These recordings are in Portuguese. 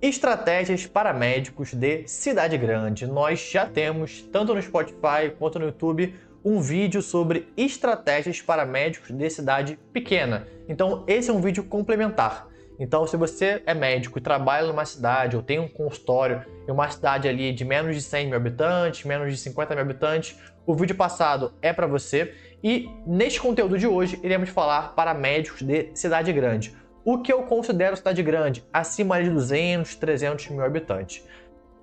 Estratégias para médicos de cidade grande. Nós já temos, tanto no Spotify quanto no YouTube, um vídeo sobre estratégias para médicos de cidade pequena. Então, esse é um vídeo complementar. Então, se você é médico e trabalha numa cidade ou tem um consultório em uma cidade ali de menos de 100 mil habitantes, menos de 50 mil habitantes, o vídeo passado é para você. E neste conteúdo de hoje, iremos falar para médicos de cidade grande. O que eu considero cidade grande? Acima de 200, 300 mil habitantes.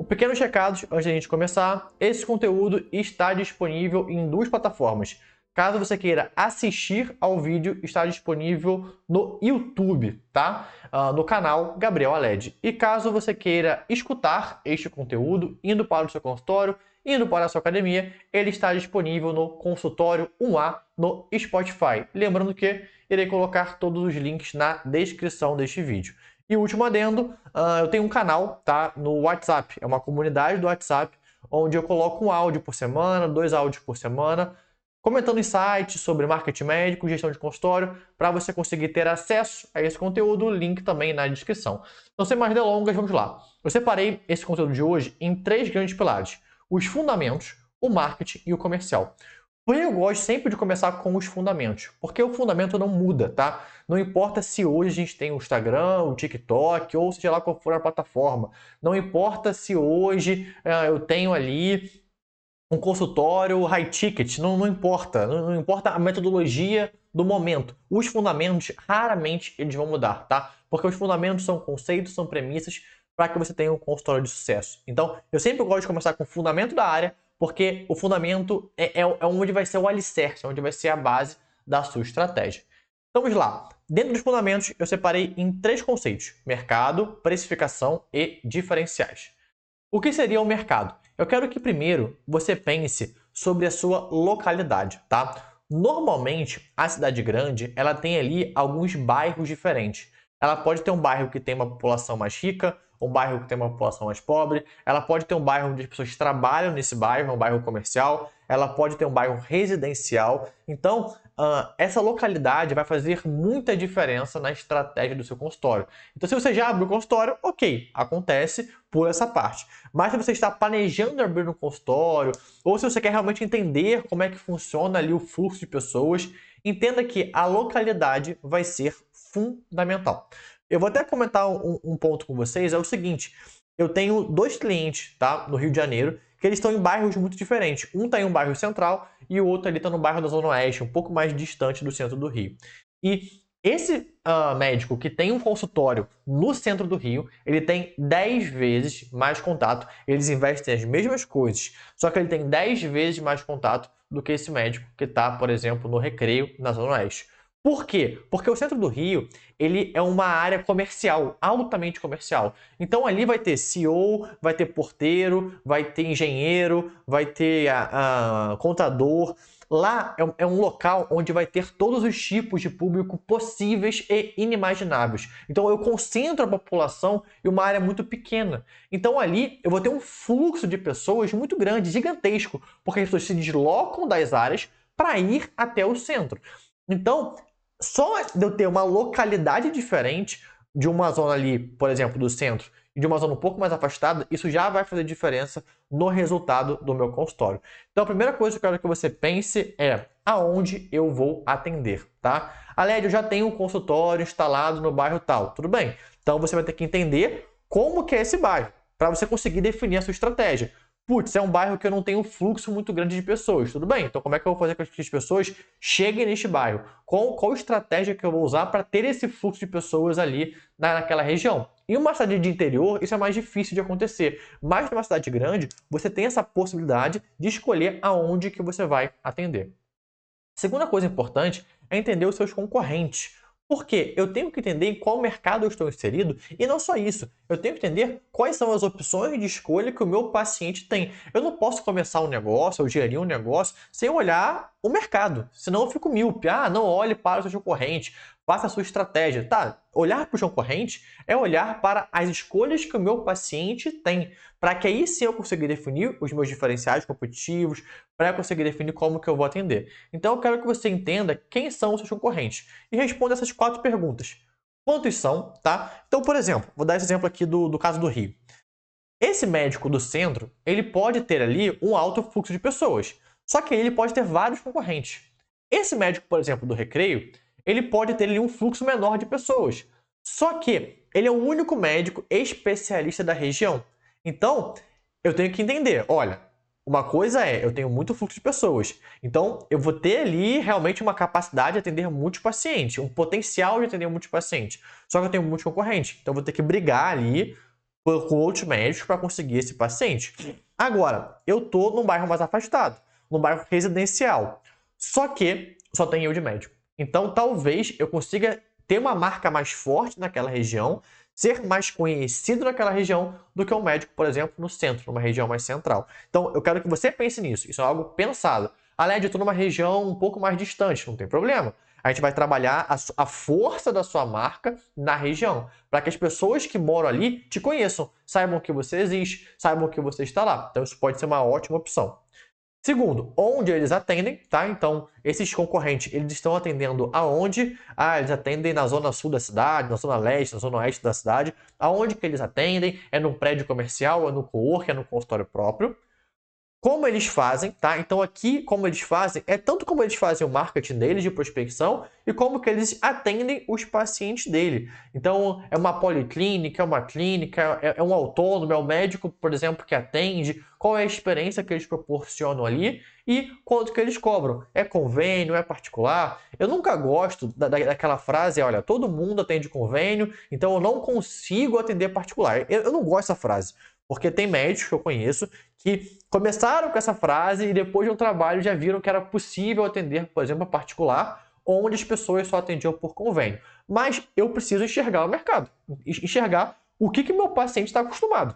Pequenos recados antes da gente começar. Esse conteúdo está disponível em duas plataformas. Caso você queira assistir ao vídeo, está disponível no YouTube, tá? No canal Gabriel Aled. E caso você queira escutar este conteúdo, indo para o seu consultório, indo para a sua academia, ele está disponível no Consultório 1A no Spotify. Lembrando que irei colocar todos os links na descrição deste vídeo. E o último adendo, eu tenho um canal, tá, no WhatsApp, é uma comunidade do WhatsApp, onde eu coloco um áudio por semana, 2 áudios por semana, comentando insights sobre marketing médico, gestão de consultório, para você conseguir ter acesso a esse conteúdo, link também na descrição. Então, sem mais delongas, vamos lá. Eu separei esse conteúdo de hoje em 3 grandes pilares: os fundamentos, o marketing e o comercial. Porém, eu gosto sempre de começar com os fundamentos, porque o fundamento não muda, tá? Não importa se hoje a gente tem o Instagram, o TikTok, ou seja lá qual for a plataforma. Não importa se hoje eu tenho ali um consultório high ticket, não importa. Não importa a metodologia do momento. Os fundamentos, raramente eles vão mudar, tá? Porque os fundamentos são conceitos, são premissas para que você tenha um consultório de sucesso. Então, eu sempre gosto de começar com o fundamento da área, porque o fundamento é onde vai ser o alicerce, onde vai ser a base da sua estratégia. Então, vamos lá. Dentro dos fundamentos, eu separei em 3 conceitos: mercado, precificação e diferenciais. O que seria o mercado? Eu quero que primeiro você pense sobre a sua localidade, tá? Normalmente, a cidade grande, ela tem ali alguns bairros diferentes. Ela pode ter um bairro que tem uma população mais rica, um bairro que tem uma população mais pobre, ela pode ter um bairro onde as pessoas trabalham nesse bairro, um bairro comercial, ela pode ter um bairro residencial. Então, essa localidade vai fazer muita diferença na estratégia do seu consultório. Então, se você já abre o consultório, ok, acontece por essa parte. Mas se você está planejando abrir um consultório, ou se você quer realmente entender como é que funciona ali o fluxo de pessoas, entenda que a localidade vai ser fundamental. Eu vou até comentar um ponto com vocês, é o seguinte: eu tenho 2 clientes, tá, no Rio de Janeiro, que eles estão em bairros muito diferentes. Um está em um bairro central e o outro ali está no bairro da Zona Oeste, um pouco mais distante do centro do Rio. E esse médico que tem um consultório no centro do Rio, ele tem 10 vezes mais contato, eles investem as mesmas coisas, só que ele tem 10 vezes mais contato do que esse médico que está, por exemplo, no Recreio, na Zona Oeste. Por quê? Porque o centro do Rio, ele é uma área comercial, altamente comercial. Então ali vai ter CEO, vai ter porteiro, vai ter engenheiro, vai ter contador. Lá é um local onde vai ter todos os tipos de público possíveis e inimagináveis. Então eu concentro a população em uma área muito pequena. Então ali eu vou ter um fluxo de pessoas muito grande, gigantesco, porque as pessoas se deslocam das áreas para ir até o centro. Então, só de eu ter uma localidade diferente de uma zona ali, por exemplo, do centro, e de uma zona um pouco mais afastada, isso já vai fazer diferença no resultado do meu consultório. Então, a primeira coisa que eu quero que você pense é aonde eu vou atender, tá? Aled, eu já tenho um consultório instalado no bairro tal. Tudo bem. Então, você vai ter que entender como que é esse bairro, para você conseguir definir a sua estratégia. Putz, é um bairro que eu não tenho um fluxo muito grande de pessoas. Tudo bem, então como é que eu vou fazer com que as pessoas cheguem neste bairro? Qual estratégia que eu vou usar para ter esse fluxo de pessoas ali naquela região? Em uma cidade de interior, isso é mais difícil de acontecer. Mas numa cidade grande, você tem essa possibilidade de escolher aonde que você vai atender. Segunda coisa importante é entender os seus concorrentes. Por quê? Eu tenho que entender em qual mercado eu estou inserido e não só isso, eu tenho que entender quais são as opções de escolha que o meu paciente tem. Eu não posso começar um negócio ou gerir um negócio sem olhar o mercado, senão eu fico míope. Não olhe para os seus concorrentes, faça a sua estratégia. Tá, olhar para os concorrentes é olhar para as escolhas que o meu paciente tem, para que aí sim eu consiga definir os meus diferenciais competitivos, para eu conseguir definir como que eu vou atender. Então eu quero que você entenda quem são os seus concorrentes e responda essas 4 perguntas. quantos são, tá? Então, por exemplo, vou dar esse exemplo aqui do caso do Rio. Esse médico do centro, ele pode ter ali um alto fluxo de pessoas, só que ele pode ter vários concorrentes. Esse médico, por exemplo, do Recreio, ele pode ter ali um fluxo menor de pessoas, só que ele é o único médico especialista da região. Então, eu tenho que entender, olha, uma coisa é, eu tenho muito fluxo de pessoas, então eu vou ter ali realmente uma capacidade de atender muitos pacientes, um potencial de atender muitos pacientes, só que eu tenho muitos concorrentes, então eu vou ter que brigar ali com outros médicos para conseguir esse paciente. Agora, eu tô num bairro mais afastado, num bairro residencial. Só que só tem eu de médico. Então, talvez eu consiga ter uma marca mais forte naquela região, ser mais conhecido naquela região do que um médico, por exemplo, no centro, numa região mais central. Então, eu quero que você pense nisso. Isso é algo pensado. Além de, eu estou numa região um pouco mais distante, não tem problema. A gente vai trabalhar a força da sua marca na região, para que as pessoas que moram ali te conheçam, saibam que você existe, saibam que você está lá. Então, isso pode ser uma ótima opção. Segundo, onde eles atendem, tá? Então, esses concorrentes, eles estão atendendo aonde? Ah, eles atendem na zona sul da cidade, na zona leste, na zona oeste da cidade. Aonde que eles atendem? É num prédio comercial, é no coworking, é no consultório próprio. Como eles fazem, tá? Então aqui, como eles fazem, é tanto como eles fazem o marketing deles de prospecção e como que eles atendem os pacientes dele. Então, é uma policlínica, é uma clínica, é um autônomo, é um médico, por exemplo, que atende, qual é a experiência que eles proporcionam ali e quanto que eles cobram. É convênio, é particular? Eu nunca gosto daquela frase, olha, todo mundo atende convênio, então eu não consigo atender particular. Eu não gosto dessa frase. Porque tem médicos que eu conheço que começaram com essa frase e depois de um trabalho já viram que era possível atender, por exemplo, particular, onde as pessoas só atendiam por convênio. Mas eu preciso enxergar o mercado, enxergar o que meu paciente está acostumado.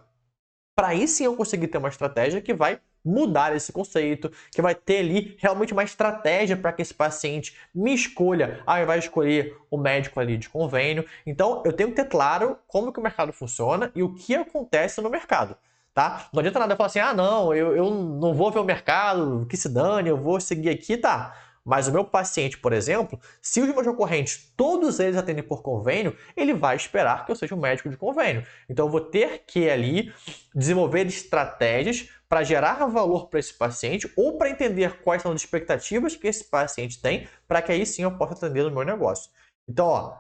Para aí sim eu conseguir ter uma estratégia que vai mudar esse conceito, que vai ter ali realmente uma estratégia para que esse paciente me escolha, ao invés de escolher o médico ali de convênio. Então eu tenho que ter claro como que o mercado funciona e o que acontece no mercado. Tá? Não adianta nada eu falar assim, ah não, eu não vou ver o mercado, que se dane, eu vou seguir aqui, tá? Mas o meu paciente, por exemplo, se os meus concorrentes, todos eles atendem por convênio, ele vai esperar que eu seja um médico de convênio. Então eu vou ter que ali desenvolver estratégias para gerar valor para esse paciente ou para entender quais são as expectativas que esse paciente tem, para que aí sim eu possa atender no meu negócio. Então, ó,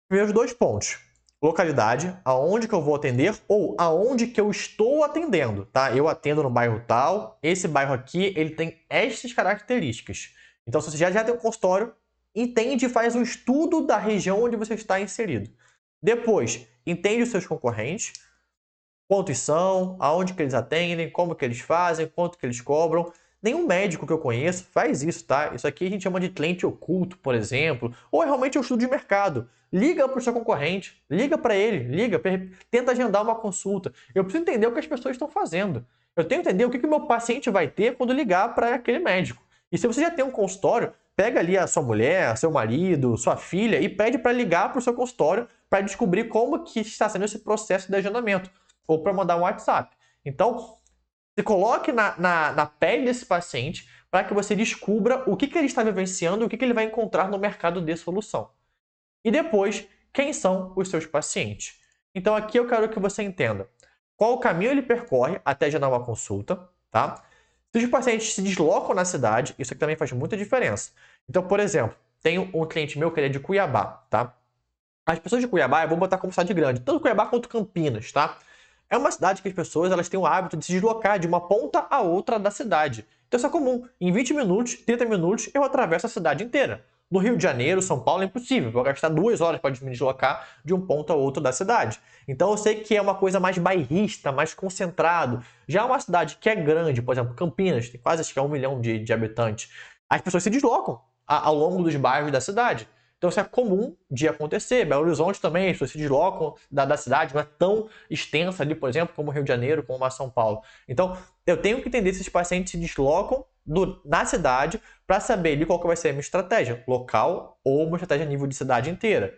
primeiros 2 pontos. Localidade, aonde que eu vou atender ou aonde que eu estou atendendo, tá? Eu atendo no bairro tal, esse bairro aqui, ele tem estas características. Então, se você já tem um consultório, entende e faz um estudo da região onde você está inserido. Depois, entende os seus concorrentes, quantos são, aonde que eles atendem, como que eles fazem, quanto que eles cobram. Nenhum médico que eu conheço faz isso, tá? Isso aqui a gente chama de cliente oculto, por exemplo, ou é realmente um estudo de mercado. Liga para o seu concorrente, liga para ele, tenta agendar uma consulta. Eu preciso entender o que as pessoas estão fazendo. Eu tenho que entender o que o meu paciente vai ter quando ligar para aquele médico. E se você já tem um consultório, pega ali a sua mulher, seu marido, sua filha e pede para ligar para o seu consultório para descobrir como que está sendo esse processo de agendamento ou para mandar um WhatsApp. Então, se coloque na pele desse paciente para que você descubra o que ele está vivenciando e o que ele vai encontrar no mercado de solução. E depois, quem são os seus pacientes. Então, aqui eu quero que você entenda qual o caminho ele percorre até agendar uma consulta, tá? Se os pacientes se deslocam na cidade, isso aqui também faz muita diferença. Então, por exemplo, tenho um cliente meu que ele é de Cuiabá, tá? As pessoas de Cuiabá, eu vou botar como cidade grande, tanto Cuiabá quanto Campinas, tá? É uma cidade que as pessoas elas têm o hábito de se deslocar de uma ponta a outra da cidade. Então isso é comum. Em 20 minutos, 30 minutos, eu atravesso a cidade inteira. No Rio de Janeiro, São Paulo é impossível. Vou gastar 2 horas para me deslocar de um ponto a outro da cidade. Então eu sei que é uma coisa mais bairrista, mais concentrado. Já uma cidade que é grande, por exemplo, Campinas, tem quase acho que 1 milhão de habitantes. As pessoas se deslocam ao longo dos bairros da cidade. Então isso é comum de acontecer. Belo Horizonte também, as pessoas se deslocam da cidade, não é tão extensa ali, por exemplo, como Rio de Janeiro, como a São Paulo. Então eu tenho que entender se esses pacientes se deslocam na cidade para saber ali qual que vai ser a minha estratégia, local ou uma estratégia a nível de cidade inteira.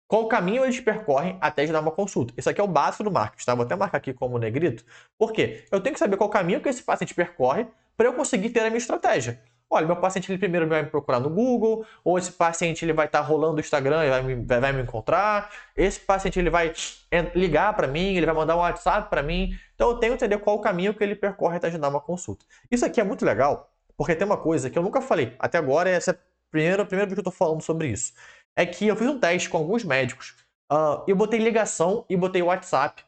Qual caminho eles percorrem até de dar uma consulta. Isso aqui é o básico do marketing, tá? Vou até marcar aqui como negrito. Por quê? Eu tenho que saber qual caminho que esse paciente percorre para eu conseguir ter a minha estratégia. olha, meu paciente ele primeiro vai me procurar no Google, ou esse paciente ele vai estar rolando o Instagram e vai me encontrar, esse paciente ele vai ligar para mim, ele vai mandar um WhatsApp para mim. Então eu tenho que entender qual o caminho que ele percorre até agendar uma consulta. Isso aqui é muito legal, porque tem uma coisa que eu nunca falei, até agora essa é a primeira vez que eu estou falando sobre isso. É que eu fiz um teste com alguns médicos, eu botei ligação e botei WhatsApp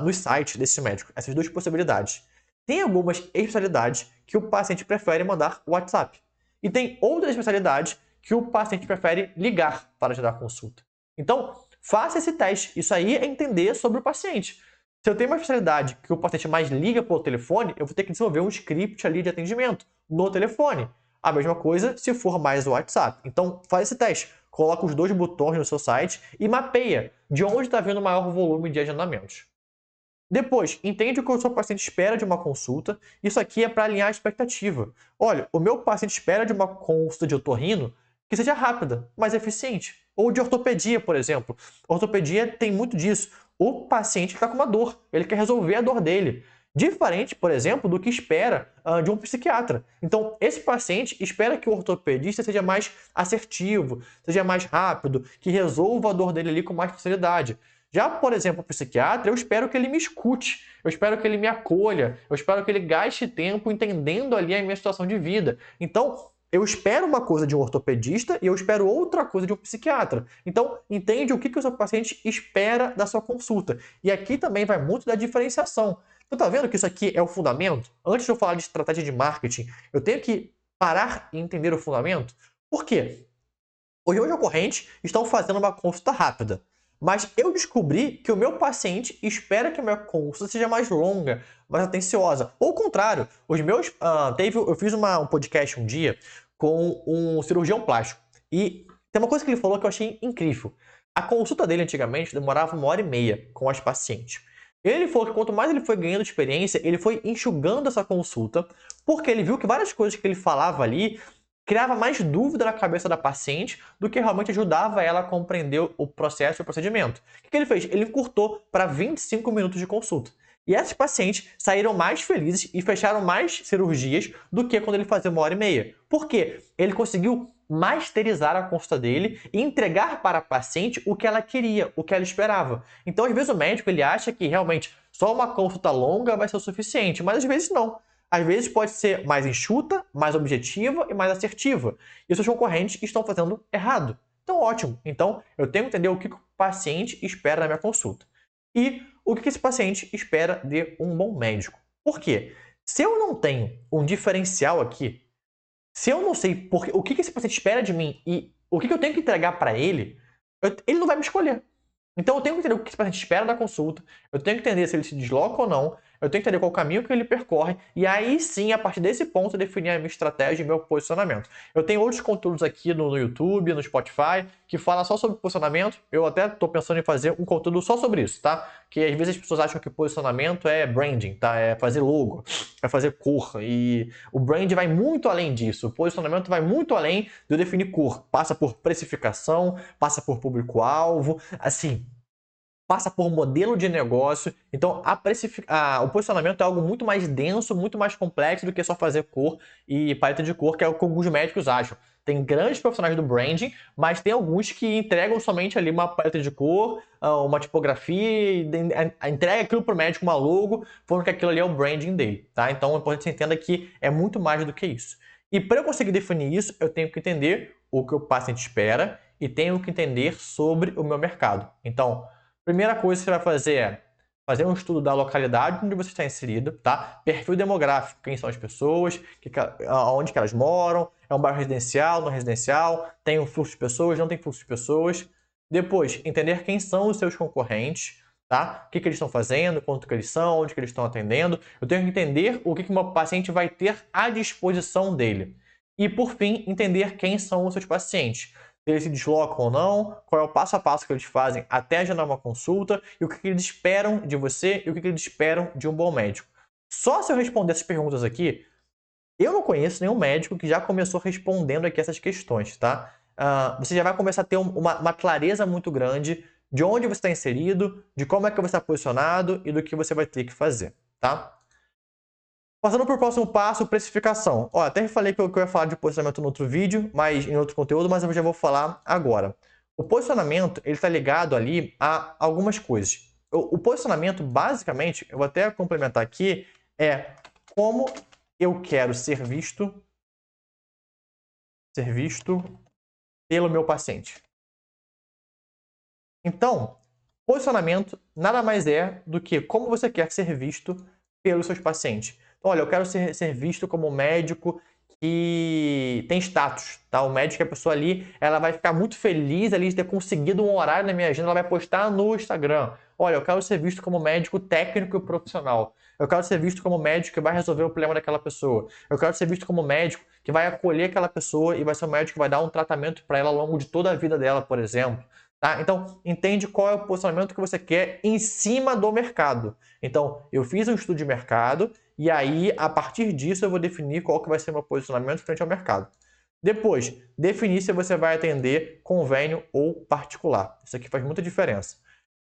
nos sites desse médico, essas duas possibilidades. Tem algumas especialidades que o paciente prefere mandar WhatsApp. E tem outras especialidades que o paciente prefere ligar para agendar a consulta. Então, faça esse teste. Isso aí é entender sobre o paciente. Se eu tenho uma especialidade que o paciente mais liga pelo telefone, eu vou ter que desenvolver um script ali de atendimento no telefone. A mesma coisa se for mais o WhatsApp. Então, faz esse teste. Coloca os dois botões no seu site e mapeia de onde está vindo o maior volume de agendamentos. Depois, entende o que o seu paciente espera de uma consulta. Isso aqui é para alinhar a expectativa. Olha, o meu paciente espera de uma consulta de otorrino que seja rápida, mas eficiente. Ou de ortopedia, por exemplo. Ortopedia tem muito disso. O paciente está com uma dor, ele quer resolver a dor dele. Diferente, por exemplo, do que espera de um psiquiatra. Então, esse paciente espera que o ortopedista seja mais assertivo, seja mais rápido, que resolva a dor dele ali com mais facilidade. Já, por exemplo, o psiquiatra, eu espero que ele me escute, eu espero que ele me acolha, eu espero que ele gaste tempo entendendo ali a minha situação de vida. Então, eu espero uma coisa de um ortopedista e eu espero outra coisa de um psiquiatra. Então, entende o que o seu paciente espera da sua consulta. E aqui também vai muito da diferenciação. Você tá vendo que isso aqui é o fundamento? Antes de eu falar de estratégia de marketing, eu tenho que parar e entender o fundamento. Por quê? Os meus concorrentes estão fazendo uma consulta rápida. Mas eu descobri que o meu paciente espera que a minha consulta seja mais longa, mais atenciosa. Ou o contrário, os meus. Eu fiz um podcast um dia com um cirurgião plástico. E tem uma coisa que ele falou que eu achei incrível. A consulta dele antigamente demorava 1h30 com as pacientes. Ele falou que quanto mais ele foi ganhando experiência, ele foi enxugando essa consulta, porque ele viu que várias coisas que ele falava ali criava mais dúvida na cabeça da paciente do que realmente ajudava ela a compreender o processo e o procedimento. O que ele fez? Ele encurtou para 25 minutos de consulta. E esses pacientes saíram mais felizes e fecharam mais cirurgias do que quando ele fazia 1h30. Por quê? Ele conseguiu masterizar a consulta dele e entregar para a paciente o que ela queria, o que ela esperava. Então, às vezes, o médico ele acha que realmente só uma consulta longa vai ser o suficiente, mas às vezes não. Às vezes pode ser mais enxuta, mais objetiva e mais assertiva. E os seus concorrentes estão fazendo errado. Então, ótimo. Então, eu tenho que entender o que o paciente espera da minha consulta. E o que esse paciente espera de um bom médico. Por quê? Se eu não tenho um diferencial aqui, se eu não sei o que esse paciente espera de mim e o que eu tenho que entregar para ele, ele não vai me escolher. Então eu tenho que entender o que esse paciente espera da consulta, eu tenho que entender se ele se desloca ou não, eu tenho que entender qual o caminho que ele percorre, e aí sim, a partir desse ponto, definir a minha estratégia e meu posicionamento. Eu tenho outros conteúdos aqui no YouTube, no Spotify, que falam só sobre posicionamento. Eu até estou pensando em fazer um conteúdo só sobre isso, tá? Que às vezes as pessoas acham que posicionamento é branding, tá? É fazer logo, é fazer cor. E o brand vai muito além disso. O posicionamento vai muito além de eu definir cor. Passa por precificação, passa por público-alvo, assim, passa por modelo de negócio. Então, o posicionamento é algo muito mais denso, muito mais complexo do que só fazer cor e paleta de cor, que é o que alguns médicos acham. Tem grandes profissionais do branding, mas tem alguns que entregam somente ali uma paleta de cor, uma tipografia, e entrega aquilo para o médico, uma logo, falando que aquilo ali é o branding dele, tá? Então, é importante que você entenda que é muito mais do que isso. E para eu conseguir definir isso, eu tenho que entender o que o paciente espera e tenho que entender sobre o meu mercado. Então, primeira coisa que você vai fazer é fazer um estudo da localidade onde você está inserido, tá? Perfil demográfico, quem são as pessoas, onde que elas moram, é um bairro residencial, não residencial, tem um fluxo de pessoas, não tem fluxo de pessoas. Depois, entender quem são os seus concorrentes, tá? O que eles estão fazendo, quanto que eles são, onde que eles estão atendendo. Eu tenho que entender o que o meu paciente vai ter à disposição dele. E, por fim, entender quem são os seus pacientes. Se eles se deslocam ou não, qual é o passo a passo que eles fazem até agendar uma consulta e o que eles esperam de você e o que eles esperam de um bom médico. Só se eu responder essas perguntas aqui, eu não conheço nenhum médico que já começou respondendo aqui essas questões, tá? Você já vai começar a ter uma clareza muito grande de onde você está inserido, de como é que você está posicionado e do que você vai ter que fazer, tá? Passando para o próximo passo, precificação. Ó, até falei que eu ia falar de posicionamento no outro vídeo, mas em outro conteúdo, mas eu já vou falar agora. O posicionamento, ele está ligado ali a algumas coisas. O posicionamento, basicamente, eu vou até complementar aqui, é como eu quero ser visto pelo meu paciente. Então, posicionamento nada mais é do que como você quer ser visto pelos seus pacientes. Então, olha, eu quero ser visto como um médico que tem status, tá? O médico, a pessoa ali, ela vai ficar muito feliz ali de ter conseguido um horário na minha agenda, ela vai postar no Instagram. Olha, eu quero ser visto como médico técnico e profissional. Eu quero ser visto como médico que vai resolver o problema daquela pessoa. Eu quero ser visto como médico que vai acolher aquela pessoa e vai ser um médico que vai dar um tratamento para ela ao longo de toda a vida dela, por exemplo. Tá? Então, entende qual é o posicionamento que você quer em cima do mercado. Então, eu fiz um estudo de mercado e aí, a partir disso, eu vou definir qual que vai ser o meu posicionamento frente ao mercado. Depois, definir se você vai atender convênio ou particular. Isso aqui faz muita diferença.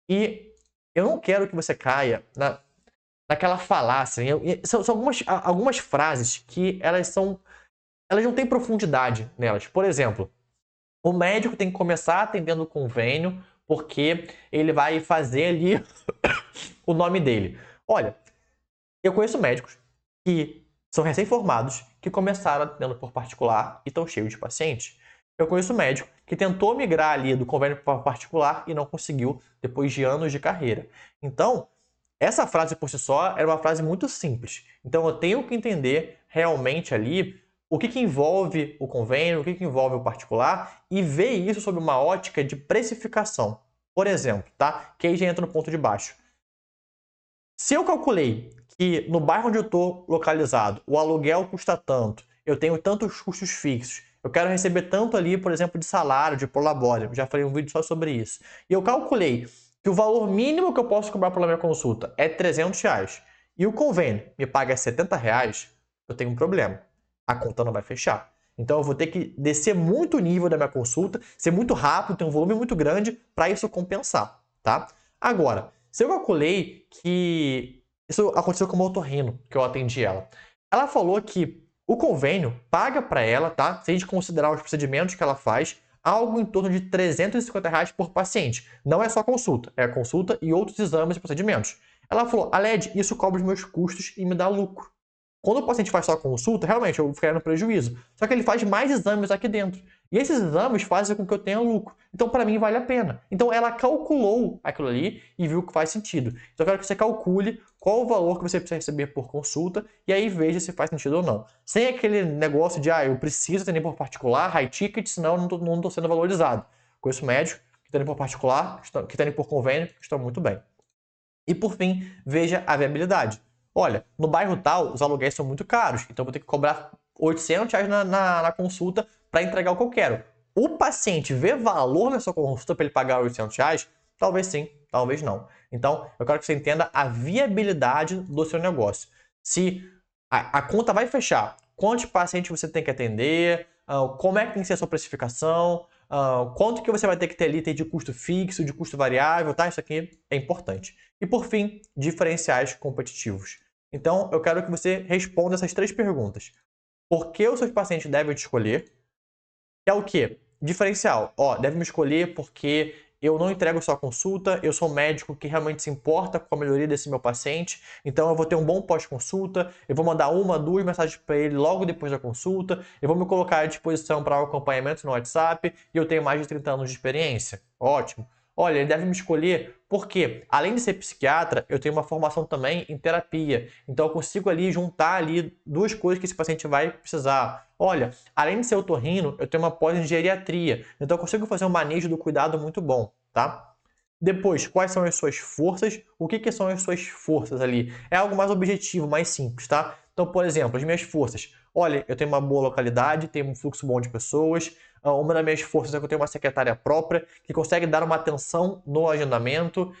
E eu não quero que você caia naquela falácia. São algumas frases que elas não têm profundidade nelas. Por exemplo, o médico tem que começar atendendo o convênio porque ele vai fazer ali o nome dele. Olha, eu conheço médicos que são recém-formados, que começaram atendendo por particular e estão cheios de pacientes. Eu conheço médico que tentou migrar ali do convênio para particular e não conseguiu depois de anos de carreira. Então, essa frase por si só era uma frase muito simples. Então, eu tenho que entender realmente ali o que envolve o convênio, o que envolve o particular e ver isso sob uma ótica de precificação. Por exemplo, tá? Que aí já entra no ponto de baixo. Se eu calculei que no bairro onde eu estou localizado, o aluguel custa tanto, eu tenho tantos custos fixos, eu quero receber tanto ali, por exemplo, de salário, de prolabore, já falei um vídeo só sobre isso. E eu calculei que o valor mínimo que eu posso cobrar pela minha consulta é R$300 e o convênio me paga R$70, eu tenho um problema. A conta não vai fechar. Então eu vou ter que descer muito o nível da minha consulta, ser muito rápido, ter um volume muito grande para isso compensar, tá? Agora, se eu calculei que isso aconteceu com uma otorrino, que eu atendi ela. Ela falou que o convênio paga para ela, tá? Se a gente considerar os procedimentos que ela faz, algo em torno de R$350 por paciente. Não é só consulta, é a consulta e outros exames e procedimentos. Ela falou, Aled, isso cobre os meus custos e me dá lucro. Quando o paciente faz só a consulta, realmente eu ficaria no prejuízo. Só que ele faz mais exames aqui dentro. E esses exames fazem com que eu tenha lucro. Então, para mim, vale a pena. Então, ela calculou aquilo ali e viu que faz sentido. Então, eu quero que você calcule qual o valor que você precisa receber por consulta e aí veja se faz sentido ou não. Sem aquele negócio de, eu preciso atender por particular, high ticket, senão eu não estou sendo valorizado. Conheço médico que atendem por particular, que atendem por convênio, que estão muito bem. E por fim, veja a viabilidade. Olha, no bairro tal, os aluguéis são muito caros, então eu vou ter que cobrar R$800 na consulta para entregar o que eu quero. O paciente vê valor nessa consulta para ele pagar R$800? Talvez sim, talvez não. Então, eu quero que você entenda a viabilidade do seu negócio. Se a conta vai fechar, quantos pacientes você tem que atender, como é que tem que ser a sua precificação, quanto que você vai ter que ter ali de custo fixo, de custo variável, tá? Isso aqui é importante. E por fim, diferenciais competitivos. Então, eu quero que você responda essas 3 perguntas. Por que os seus pacientes devem te escolher? É o quê? Diferencial. Deve me escolher porque eu não entrego só consulta, eu sou um médico que realmente se importa com a melhoria desse meu paciente, então eu vou ter um bom pós-consulta, eu vou mandar 1, 2 mensagens para ele logo depois da consulta, eu vou me colocar à disposição para o acompanhamento no WhatsApp e eu tenho mais de 30 anos de experiência. Ótimo. Olha, ele deve me escolher porque, além de ser psiquiatra, eu tenho uma formação também em terapia. Então eu consigo ali juntar ali 2 coisas que esse paciente vai precisar. Olha, além de ser otorrino, eu tenho uma pós em geriatria. Então eu consigo fazer um manejo do cuidado muito bom, tá? Depois, quais são as suas forças? O que são as suas forças ali? É algo mais objetivo, mais simples, tá? Então, por exemplo, as minhas forças. Olha, eu tenho uma boa localidade, tenho um fluxo bom de pessoas. Uma das minhas forças é que eu tenho uma secretária própria que consegue dar uma atenção no agendamento.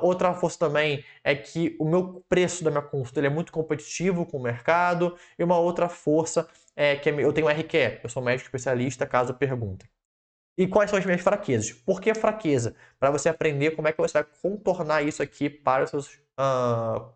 Outra força também é que o meu preço da minha consulta ele é muito competitivo com o mercado. E uma outra força é que eu tenho RQE, eu sou médico especialista, caso perguntem. E quais são as minhas fraquezas? Por que fraqueza? Para você aprender como é que você vai contornar isso aqui para os seus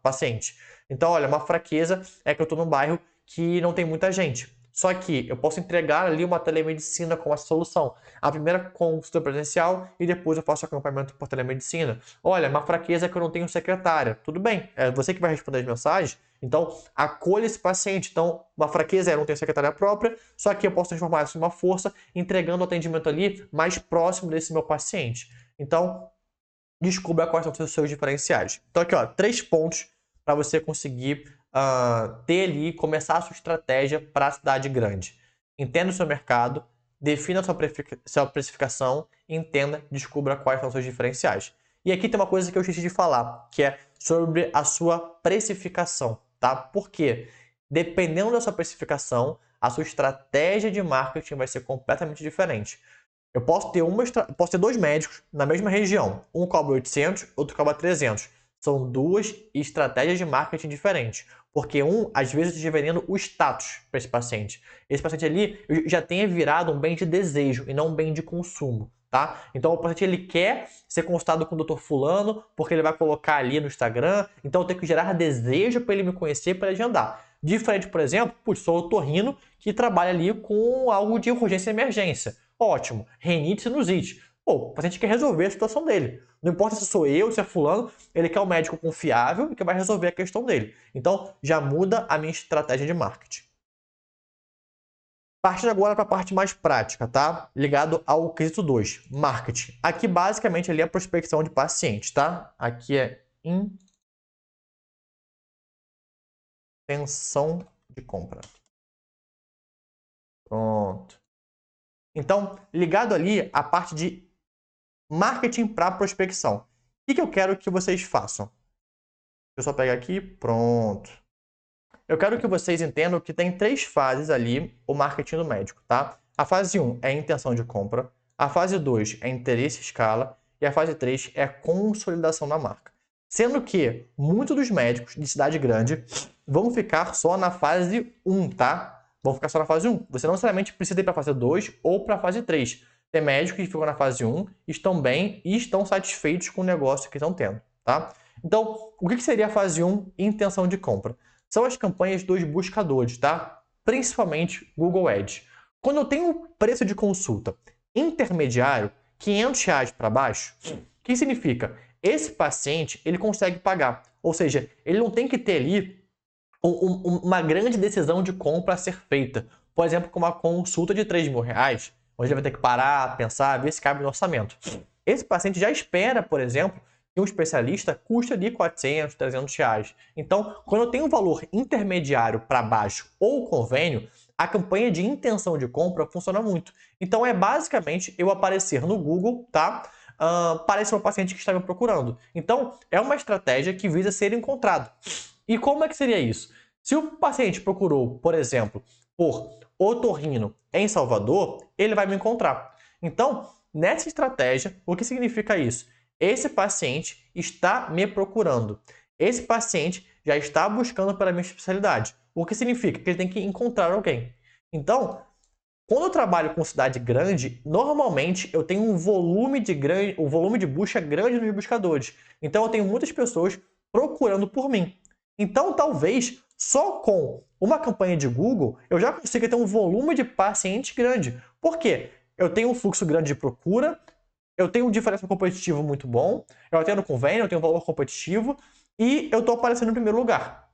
pacientes. Então, olha, uma fraqueza é que eu estou num bairro que não tem muita gente. Só que eu posso entregar ali uma telemedicina com essa solução. A primeira consulta presencial e depois eu faço acompanhamento por telemedicina. Olha, uma fraqueza é que eu não tenho secretária. Tudo bem, é você que vai responder as mensagens, então acolha esse paciente. Então, uma fraqueza é eu não tenho secretária própria, só que eu posso transformar isso em uma força, entregando o atendimento ali mais próximo desse meu paciente. Então, descubra quais são os seus diferenciais. Então aqui, ó, 3 pontos para você conseguir ter ali, começar a sua estratégia para a cidade grande. Entenda o seu mercado, defina a sua precificação, entenda, descubra quais são os seus diferenciais. E aqui tem uma coisa que eu esqueci de falar, que é sobre a sua precificação, tá? Por quê? Dependendo da sua precificação, a sua estratégia de marketing vai ser completamente diferente. Eu posso ter 2 médicos na mesma região. Um cobra 800, outro cobra 300. São 2 estratégias de marketing diferentes. Porque às vezes, esteja vendendo o status para esse paciente. Esse paciente ali já tenha virado um bem de desejo e não um bem de consumo, tá? Então, o paciente ele quer ser consultado com o Dr. Fulano porque ele vai colocar ali no Instagram. Então, eu tenho que gerar desejo para ele me conhecer, para ele agendar. Diferente, por exemplo, sou otorrino que trabalha ali com algo de urgência e emergência. Ótimo, rinite, sinusite. Pô, o paciente quer resolver a situação dele. Não importa se sou eu, se é fulano, ele quer um médico confiável e que vai resolver a questão dele. Então, já muda a minha estratégia de marketing. Partindo agora para a parte mais prática, tá? Ligado ao quesito 2, marketing. Aqui, basicamente, ali é a prospecção de pacientes, tá? Aqui é intenção de compra. Pronto. Então, ligado ali a parte de marketing para prospecção. O que eu quero que vocês façam? Deixa eu só pegar aqui, pronto. Eu quero que vocês entendam que tem 3 fases ali o marketing do médico, tá? A fase 1 é a intenção de compra, a fase 2 é interesse e escala e a fase 3 é a consolidação da marca. Sendo que muitos dos médicos de cidade grande vão ficar só na fase 1, tá? Vão ficar só na fase 1. Você não necessariamente precisa ir para a fase 2 ou para a fase 3. Tem médicos que ficam na fase 1, estão bem e estão satisfeitos com o negócio que estão tendo, tá? Então, o que seria a fase 1, intenção de compra? São as campanhas dos buscadores, tá? Principalmente Google Ads. Quando eu tenho um preço de consulta intermediário, R$500 para baixo, o que significa? Esse paciente, ele consegue pagar. Ou seja, ele não tem que ter ali uma grande decisão de compra a ser feita. Por exemplo, com uma consulta de R$3.000, onde ele vai ter que parar, pensar, ver se cabe no orçamento. Esse paciente já espera, por exemplo, que um especialista custa ali R$400, R$300. Então, quando eu tenho um valor intermediário para baixo ou convênio, a campanha de intenção de compra funciona muito. Então, é basicamente eu aparecer no Google, tá? Para esse meu paciente que está me procurando. Então, é uma estratégia que visa ser encontrado. E como é que seria isso? Se o paciente procurou, por exemplo, por otorrino em Salvador, ele vai me encontrar. Então, nessa estratégia, o que significa isso? Esse paciente está me procurando. Esse paciente já está buscando pela minha especialidade. O que significa que ele tem que encontrar alguém. Então, quando eu trabalho com cidade grande, normalmente eu tenho um volume de busca grande nos buscadores. Então, eu tenho muitas pessoas procurando por mim. Então, talvez, só com uma campanha de Google, eu já consiga ter um volume de pacientes grande. Por quê? Eu tenho um fluxo grande de procura, eu tenho um diferencial competitivo muito bom, eu atendo convênio, eu tenho um valor competitivo e eu estou aparecendo em primeiro lugar.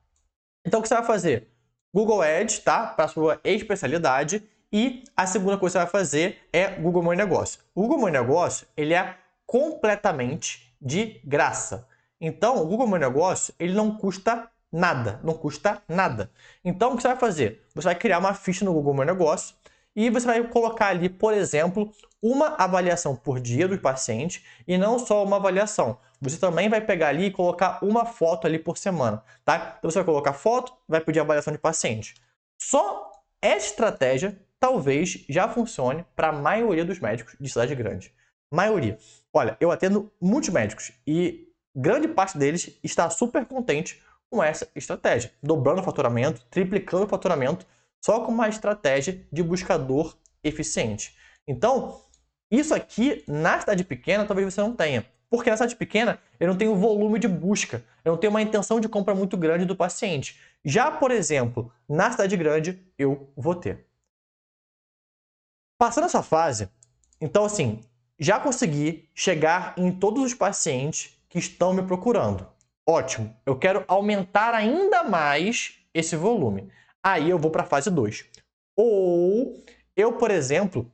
Então, o que você vai fazer? Google Ads, tá? Para a sua especialidade. E a segunda coisa que você vai fazer é Google Meu Negócio. O Google Meu Negócio, ele é completamente de graça. Então, o Google Meu Negócio, ele não custa nada. Não custa nada. Então, o que você vai fazer? Você vai criar uma ficha no Google Meu Negócio e você vai colocar ali, por exemplo, uma avaliação por dia do paciente e não só uma avaliação. Você também vai pegar ali e colocar uma foto ali por semana, tá? Então você vai colocar foto, vai pedir avaliação de paciente. Só essa estratégia talvez já funcione para a maioria dos médicos de cidade grande. Maioria. Olha, eu atendo muitos médicos e grande parte deles está super contente com essa estratégia, dobrando o faturamento, triplicando o faturamento, só com uma estratégia de buscador eficiente. Então, isso aqui, na cidade pequena, talvez você não tenha. Porque na cidade pequena eu não tenho volume de busca, eu não tenho uma intenção de compra muito grande do paciente. Já, por exemplo, na cidade grande, eu vou ter. Passando essa fase, então assim, já consegui chegar em todos os pacientes que estão me procurando. Ótimo, eu quero aumentar ainda mais esse volume. Aí eu vou para a fase 2. Ou eu, por exemplo,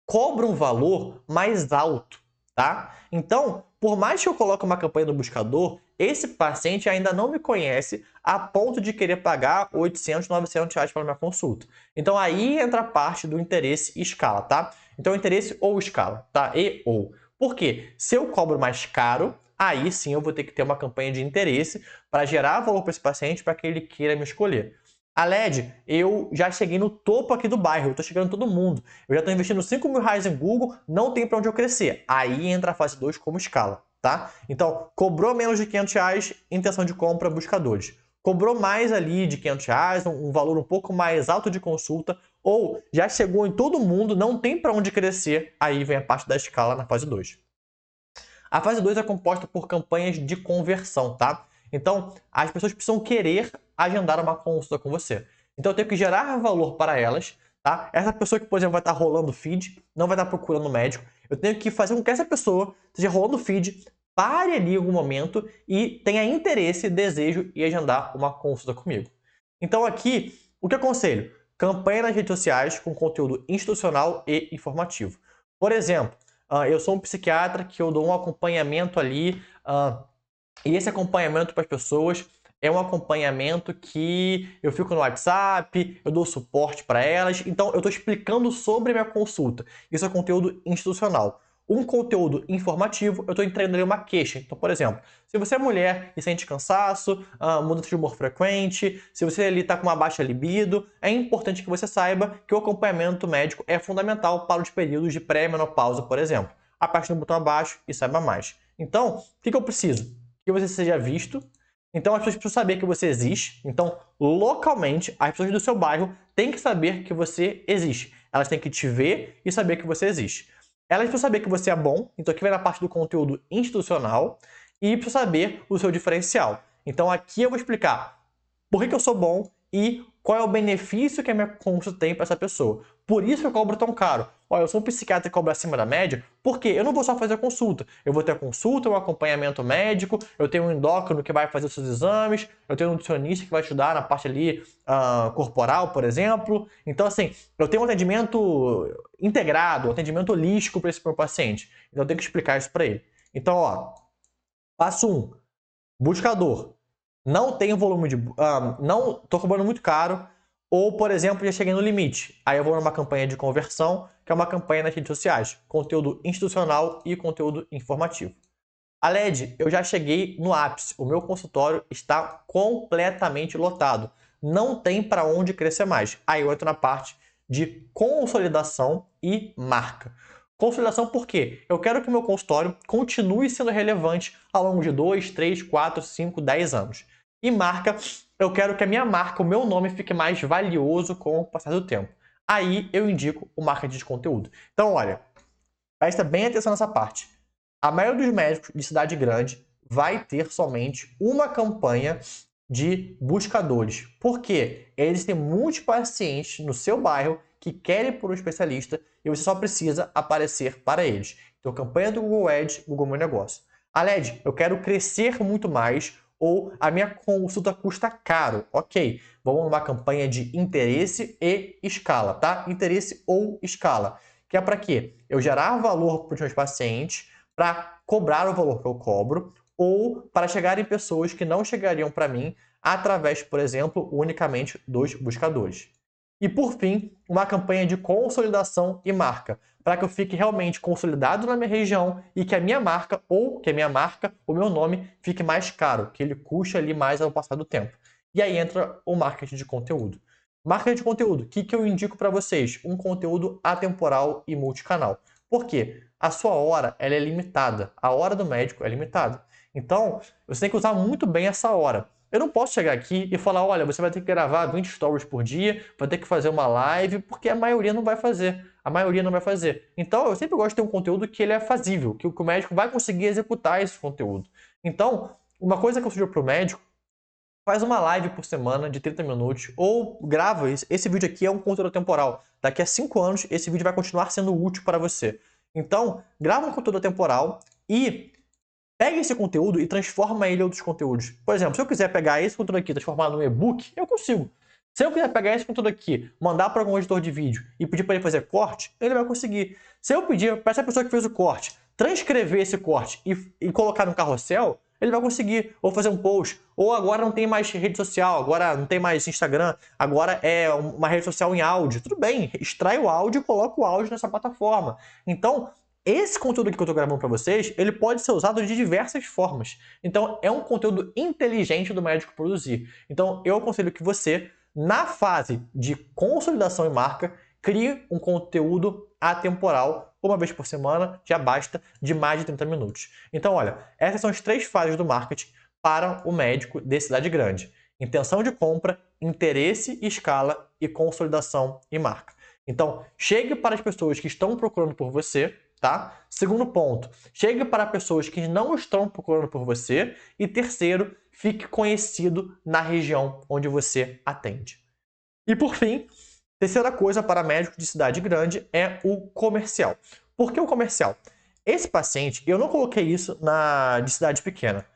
cobro um valor mais alto, tá? Então, por mais que eu coloque uma campanha no buscador, esse paciente ainda não me conhece a ponto de querer pagar 800, 900 reais pela minha consulta. Então, aí entra a parte do interesse e escala, tá? Então, interesse ou escala, tá? E ou. Por quê? Se eu cobro mais caro, aí sim eu vou ter que ter uma campanha de interesse para gerar valor para esse paciente para que ele queira me escolher. A LED, eu já cheguei no topo aqui do bairro, eu estou chegando em todo mundo. Eu já estou investindo 5 mil reais em Google, não tem para onde eu crescer. Aí entra a fase 2 como escala, tá? Então, cobrou menos de 500 reais, intenção de compra, buscadores. Cobrou mais ali de 500 reais, um valor um pouco mais alto de consulta, ou já chegou em todo mundo, não tem para onde crescer, aí vem a parte da escala na fase 2. A fase 2 é composta por campanhas de conversão, tá? Então, as pessoas precisam querer agendar uma consulta com você. Então, eu tenho que gerar valor para elas, tá? Essa pessoa que, por exemplo, vai estar rolando o feed, não vai estar procurando médico. Eu tenho que fazer com que essa pessoa esteja rolando o feed, pare ali em algum momento e tenha interesse, desejo em agendar uma consulta comigo. Então, aqui, o que eu aconselho? Campanha nas redes sociais com conteúdo institucional e informativo. Por exemplo, eu sou um psiquiatra que eu dou um acompanhamento ali, e esse acompanhamento para as pessoas é um acompanhamento que eu fico no WhatsApp, eu dou suporte para elas, então eu estou explicando sobre a minha consulta. Isso é conteúdo institucional. Um conteúdo informativo, eu estou entregando ali uma queixa. Então, por exemplo, se você é mulher e sente cansaço, mudança de humor frequente, se você ali está com uma baixa libido, é importante que você saiba que o acompanhamento médico é fundamental para os períodos de pré-menopausa, por exemplo. Aperte no botão abaixo e saiba mais. Então, o que eu preciso? Que você seja visto. Então, as pessoas precisam saber que você existe. Então, localmente, as pessoas do seu bairro têm que saber que você existe. Elas têm que te ver e saber que você existe. Elas precisam saber que você é bom. Então, aqui vem na parte do conteúdo institucional. E precisam saber o seu diferencial. Então, aqui eu vou explicar por que eu sou bom e qual é o benefício que a minha consulta tem para essa pessoa. Por isso eu cobro tão caro. Olha, eu sou um psiquiatra que cobra acima da média, porque eu não vou só fazer a consulta. Eu vou ter a consulta, um acompanhamento médico, eu tenho um endócrino que vai fazer os seus exames, eu tenho um nutricionista que vai ajudar na parte ali corporal, por exemplo. Então, assim, eu tenho um atendimento integrado, um atendimento holístico para esse meu paciente. Então, eu tenho que explicar isso para ele. Então, ó, passo 1, buscador. Não tenho volume de... não estou cobrando muito caro, ou, por exemplo, já cheguei no limite. Aí eu vou numa campanha de conversão, que é uma campanha nas redes sociais. Conteúdo institucional e conteúdo informativo. A LED, eu já cheguei no ápice. O meu consultório está completamente lotado. Não tem para onde crescer mais. Aí eu entro na parte de consolidação e marca. Consolidação por quê? Eu quero que o meu consultório continue sendo relevante ao longo de 2, 3, 4, 5, 10 anos. E marca, eu quero que a minha marca, o meu nome, fique mais valioso com o passar do tempo. Aí eu indico o marketing de conteúdo. Então, olha, presta bem atenção nessa parte. A maioria dos médicos de cidade grande vai ter somente uma campanha de buscadores. Por quê? Eles têm muitos pacientes no seu bairro que querem por um especialista e você só precisa aparecer para eles. Então, campanha do Google Ads, Google Meu Negócio. A LED, eu quero crescer muito mais ou a minha consulta custa caro. Ok, vamos numa campanha de interesse e escala, tá? Interesse ou escala. Que é para quê? Eu gerar valor para os meus pacientes, para cobrar o valor que eu cobro, ou para chegar em pessoas que não chegariam para mim através, por exemplo, unicamente dos buscadores. E por fim, uma campanha de consolidação e marca, para que eu fique realmente consolidado na minha região e que a minha marca, ou que a minha marca, o meu nome, fique mais caro, que ele custe ali mais ao passar do tempo. E aí entra o marketing de conteúdo. Marketing de conteúdo, o que eu indico para vocês? Um conteúdo atemporal e multicanal. Por quê? A sua hora ela é limitada, a hora do médico é limitada. Então, você tem que usar muito bem essa hora. eu não posso chegar aqui e falar, olha, você vai ter que gravar 20 stories por dia, vai ter que fazer uma live, porque a maioria não vai fazer. A maioria não vai fazer. Então, eu sempre gosto de ter um conteúdo que ele é fazível, que o médico vai conseguir executar esse conteúdo. Então, uma coisa que eu sugiro para o médico, faz uma live por semana de 30 minutos ou grava isso. Esse vídeo aqui é um conteúdo temporal. Daqui a 5 anos, esse vídeo vai continuar sendo útil para você. Então, grava um conteúdo temporal e pega esse conteúdo e transforma ele em outros conteúdos. Por exemplo, se eu quiser pegar esse conteúdo aqui e transformar num e-book, eu consigo. Se eu quiser pegar esse conteúdo aqui, mandar para algum editor de vídeo e pedir para ele fazer corte, ele vai conseguir. Se eu pedir para essa pessoa que fez o corte transcrever esse corte e colocar no carrossel, ele vai conseguir. Ou fazer um post. Ou agora não tem mais rede social, agora não tem mais Instagram, agora é uma rede social em áudio. Tudo bem, extrai o áudio e coloca o áudio nessa plataforma. Então, esse conteúdo aqui que eu estou gravando para vocês, ele pode ser usado de diversas formas. Então, é um conteúdo inteligente do médico produzir. Então, eu aconselho que você, na fase de consolidação e marca, crie um conteúdo atemporal, uma vez por semana, já basta, de mais de 30 minutos. Então, olha, essas são as 3 fases do marketing para o médico de cidade grande. Intenção de compra, interesse, escala e consolidação e marca. Então, chegue para as pessoas que estão procurando por você, tá? Segundo ponto, chegue para pessoas que não estão procurando por você. E terceiro, fique conhecido na região onde você atende. E por fim, terceira coisa para médicos de cidade grande é o comercial. Por que o comercial? Esse paciente, eu não coloquei isso na de cidade pequena.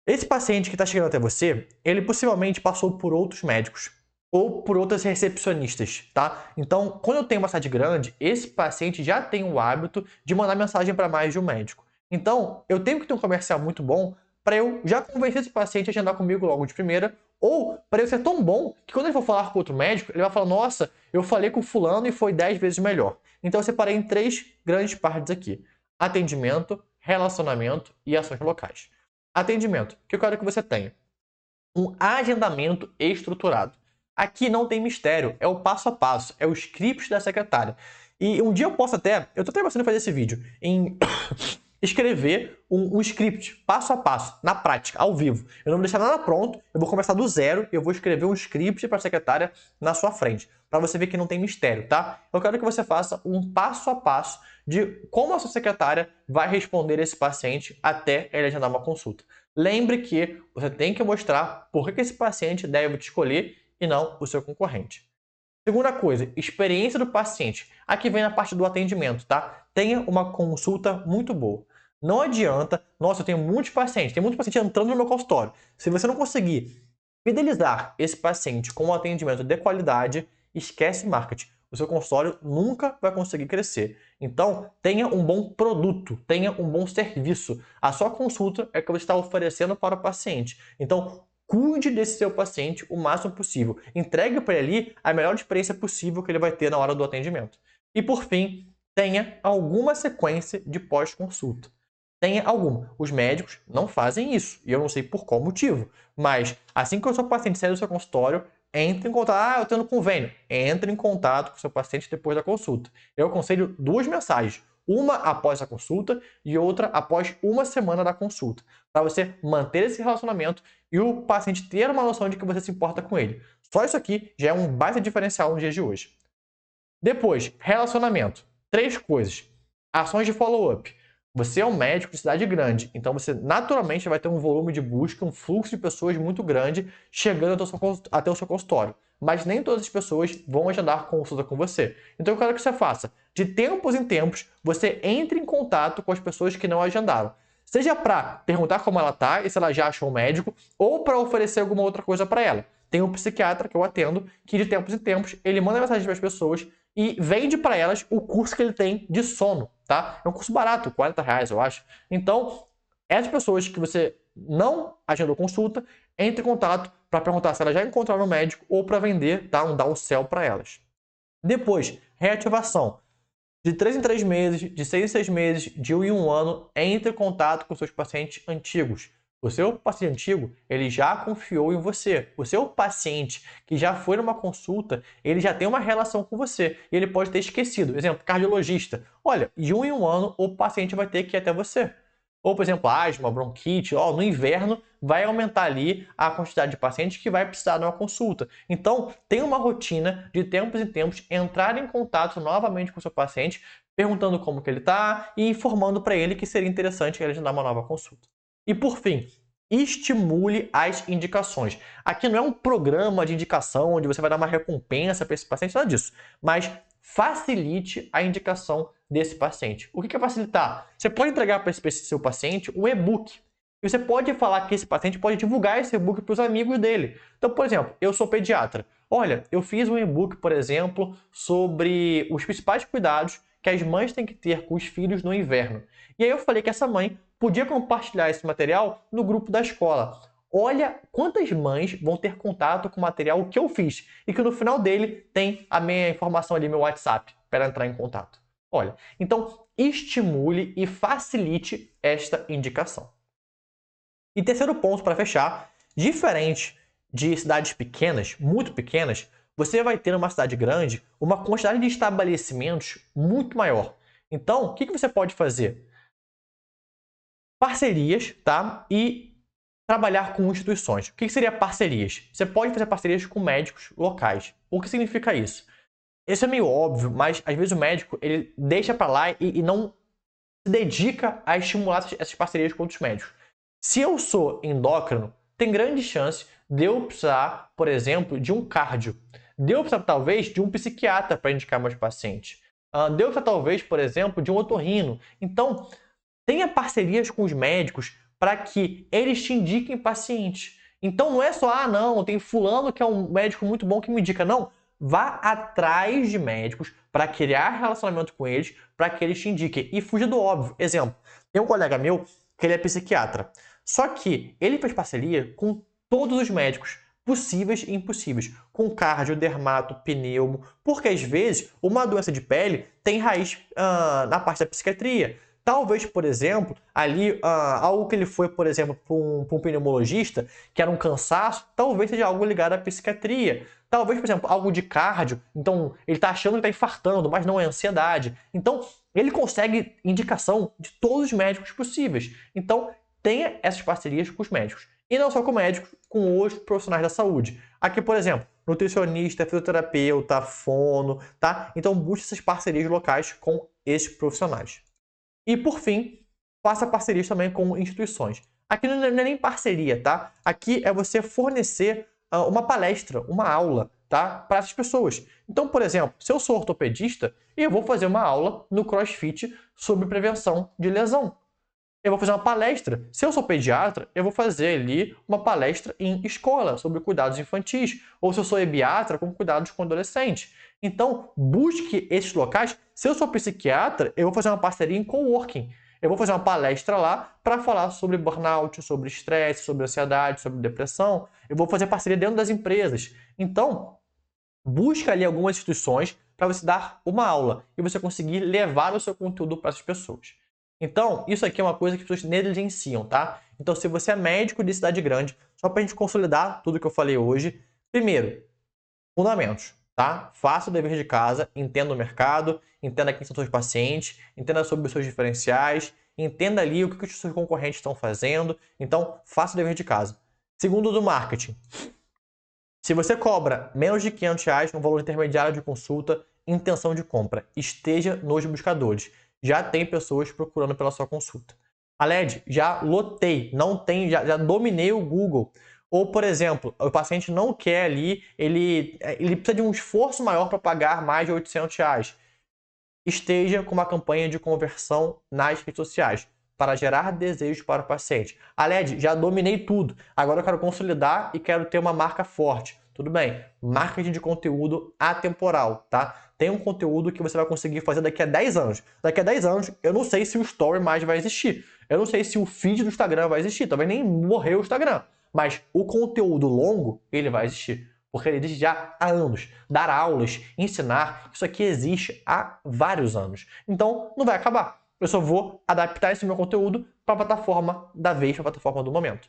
Esse paciente que está chegando até você, ele possivelmente passou por outros médicos ou por outras recepcionistas, tá? Então, quando eu tenho uma cidade grande, esse paciente já tem o hábito de mandar mensagem para mais de um médico. Então, eu tenho que ter um comercial muito bom para eu já convencer esse paciente a agendar comigo logo de primeira, ou para eu ser tão bom que quando ele for falar com outro médico, ele vai falar, nossa, eu falei com fulano e foi 10 vezes melhor. Então, eu separei em 3 grandes partes aqui. Atendimento, relacionamento e ações locais. Atendimento, que eu quero que você tenha um agendamento estruturado. Aqui não tem mistério, é o passo a passo, é o script da secretária. E um dia eu posso até, eu estou até pensando em fazer esse vídeo, em escrever um script, passo a passo, na prática, ao vivo. Eu não vou deixar nada pronto, eu vou começar do zero, eu vou escrever um script para a secretária na sua frente, para você ver que não tem mistério, tá? Eu quero que você faça um passo a passo de como a sua secretária vai responder esse paciente até ele agendar uma consulta. Lembre que você tem que mostrar por que esse paciente deve te escolher e não o seu concorrente. Segunda coisa, experiência do paciente. Aqui vem na parte do atendimento, tá? Tenha uma consulta muito boa. Não adianta, nossa, eu tenho muitos pacientes, tem muito paciente entrando no meu consultório. Se você não conseguir fidelizar esse paciente com um atendimento de qualidade, esquece marketing. O seu consultório nunca vai conseguir crescer. Então, tenha um bom produto, tenha um bom serviço. A sua consulta é que você está oferecendo para o paciente. Então, cuide desse seu paciente o máximo possível. Entregue para ele ali a melhor experiência possível que ele vai ter na hora do atendimento. E por fim, tenha alguma sequência de pós-consulta. Tenha alguma. Os médicos não fazem isso. E eu não sei por qual motivo. Mas assim que o seu paciente sair do seu consultório, entre em contato. Ah, eu estou no convênio. Entre em contato com o seu paciente depois da consulta. Eu aconselho 2 mensagens. Uma após a consulta e outra após uma semana da consulta. Para você manter esse relacionamento e o paciente ter uma noção de que você se importa com ele. Só isso aqui já é um baita diferencial nos dias de hoje. Depois, relacionamento. 3 coisas. Ações de follow-up. Você é um médico de cidade grande, então você naturalmente vai ter um volume de busca, um fluxo de pessoas muito grande chegando até o seu consultório. Mas nem todas as pessoas vão agendar consulta com você. Então eu quero que você faça, de tempos em tempos, você entre em contato com as pessoas que não agendaram. Seja para perguntar como ela está e se ela já achou um médico, ou para oferecer alguma outra coisa para ela. Tem um psiquiatra que eu atendo, que de tempos em tempos ele manda mensagem para as pessoas e vende para elas o curso que ele tem de sono, tá? É um curso barato, R$ 40, eu acho. Então, essas pessoas que você não agendou consulta, entre em contato para perguntar se elas já encontraram um médico ou para vender, tá? Um downsell para elas. Depois, reativação. De 3 em 3 meses, de 6 em 6 meses, de 1 em 1 ano, entre em contato com seus pacientes antigos. O seu paciente antigo, ele já confiou em você. O seu paciente que já foi numa consulta, ele já tem uma relação com você. E ele pode ter esquecido. Exemplo, cardiologista. Olha, de 1 em 1 ano, o paciente vai ter que ir até você. Ou, por exemplo, asma, bronquite, no inverno vai aumentar ali a quantidade de pacientes que vai precisar de uma consulta. Então, tem uma rotina de tempos em tempos entrar em contato novamente com o seu paciente, perguntando como que ele está e informando para ele que seria interessante ele agendar uma nova consulta. E por fim, estimule as indicações. Aqui não é um programa de indicação onde você vai dar uma recompensa para esse paciente, nada disso. Mas facilite a indicação desse paciente. O que é facilitar? Você pode entregar para esse seu paciente um e-book. E você pode falar que esse paciente pode divulgar esse e-book para os amigos dele. Então, por exemplo, eu sou pediatra. Olha, eu fiz um e-book, por exemplo, sobre os principais cuidados que as mães têm que ter com os filhos no inverno. E aí eu falei que essa mãe podia compartilhar esse material no grupo da escola. Olha quantas mães vão ter contato com o material que eu fiz e que no final dele tem a minha informação ali, meu WhatsApp, para entrar em contato. Olha, então estimule e facilite esta indicação. E terceiro ponto para fechar, diferente de cidades pequenas, muito pequenas, você vai ter numa cidade grande uma quantidade de estabelecimentos muito maior. Então, o que você pode fazer? Parcerias, tá? E trabalhar com instituições. O que seria parcerias? Você pode fazer parcerias com médicos locais. O que significa isso? Isso é meio óbvio, mas às vezes o médico ele deixa para lá e não se dedica a estimular essas parcerias com outros médicos. Se eu sou endócrino, tem grande chance de eu precisar, por exemplo, de um cardio. De eu precisar, talvez, de um psiquiatra para indicar meus pacientes. De eu precisar, talvez, por exemplo, de um otorrino. Então, tenha parcerias com os médicos para que eles te indiquem pacientes. Então, não é só, não, tem fulano que é um médico muito bom que me indica. Não, vá atrás de médicos para criar relacionamento com eles, para que eles te indiquem. E fuja do óbvio. Exemplo, tem um colega meu que ele é psiquiatra. Só que ele fez parceria com todos os médicos possíveis e impossíveis, com cardio, dermato, pneumo, porque às vezes uma doença de pele tem raiz na parte da psiquiatria. Talvez, por exemplo, ali algo que ele foi, por exemplo, para um pneumologista, que era um cansaço, talvez seja algo ligado à psiquiatria. Talvez, por exemplo, algo de cardio, então ele está achando que está infartando, mas não é ansiedade. Então, ele consegue indicação de todos os médicos possíveis. Então, tenha essas parcerias com os médicos. E não só com médicos, com outros profissionais da saúde. Aqui, por exemplo, nutricionista, fisioterapeuta, fono, tá? Então, busque essas parcerias locais com esses profissionais. E, por fim, faça parcerias também com instituições. Aqui não é nem parceria, tá? Aqui é você fornecer uma palestra, uma aula, tá? Para essas pessoas. Então, por exemplo, se eu sou ortopedista, eu vou fazer uma aula no CrossFit sobre prevenção de lesão. Eu vou fazer uma palestra. Se eu sou pediatra, eu vou fazer ali uma palestra em escola sobre cuidados infantis. Ou se eu sou ebiatra, com cuidados com adolescentes. Então, busque esses locais. Se eu sou psiquiatra, eu vou fazer uma parceria em coworking. Eu vou fazer uma palestra lá para falar sobre burnout, sobre estresse, sobre ansiedade, sobre depressão. Eu vou fazer parceria dentro das empresas. Então, busque ali algumas instituições para você dar uma aula e você conseguir levar o seu conteúdo para essas pessoas. Então, isso aqui é uma coisa que as pessoas negligenciam, tá? Então, se você é médico de cidade grande, só para a gente consolidar tudo que eu falei hoje, primeiro, fundamentos, tá? Faça o dever de casa, entenda o mercado, entenda quem são seus pacientes, entenda sobre os seus diferenciais, entenda ali o que os seus concorrentes estão fazendo. Então, faça o dever de casa. Segundo, do marketing. Se você cobra menos de R$500 no valor intermediário de consulta, intenção de compra, esteja nos buscadores. Já tem pessoas procurando pela sua consulta. Aled, já lotei, não tem, já dominei o Google. Ou, por exemplo, o paciente não quer ali, ele precisa de um esforço maior para pagar mais de R$800. Esteja com uma campanha de conversão nas redes sociais para gerar desejos para o paciente. Aled, já dominei tudo. Agora eu quero consolidar e quero ter uma marca forte. Tudo bem, marketing de conteúdo atemporal, tá? Tem um conteúdo que você vai conseguir fazer daqui a 10 anos. Daqui a 10 anos, eu não sei se o Story mais vai existir. Eu não sei se o feed do Instagram vai existir. Talvez nem morreu o Instagram. Mas o conteúdo longo, ele vai existir. Porque ele existe já há anos. Dar aulas, ensinar, isso aqui existe há vários anos. Então, não vai acabar. Eu só vou adaptar esse meu conteúdo para a plataforma da vez, para a plataforma do momento.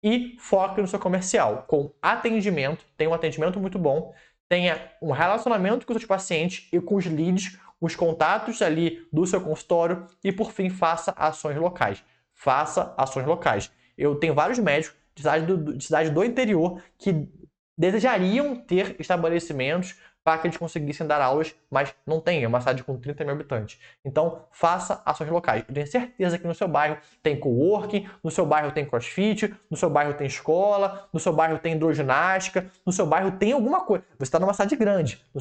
E foque no seu comercial, com atendimento, tenha um atendimento muito bom, tenha um relacionamento com os seus pacientes e com os leads, os contatos ali do seu consultório e, por fim, faça ações locais. faça ações locais. Eu tenho vários médicos de cidade do interior que desejariam ter estabelecimentos para que eles conseguissem dar aulas, mas não tem, é uma cidade com 30 mil habitantes. Então, faça ações locais. Eu tenho certeza que no seu bairro tem coworking, no seu bairro tem crossfit, no seu bairro tem escola, no seu bairro tem hidroginástica, no seu bairro tem alguma coisa. Você está numa cidade grande, o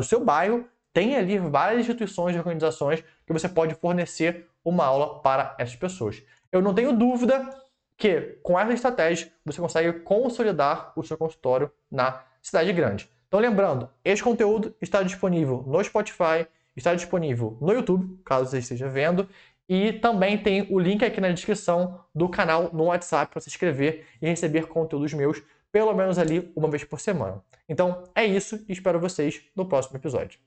seu bairro tem ali várias instituições e organizações que você pode fornecer uma aula para essas pessoas. Eu não tenho dúvida que com essa estratégia você consegue consolidar o seu consultório na cidade grande. Então lembrando, esse conteúdo está disponível no Spotify, está disponível no YouTube, caso você esteja vendo, e também tem o link aqui na descrição do canal no WhatsApp para se inscrever e receber conteúdos meus, pelo menos ali uma vez por semana. Então é isso e espero vocês no próximo episódio.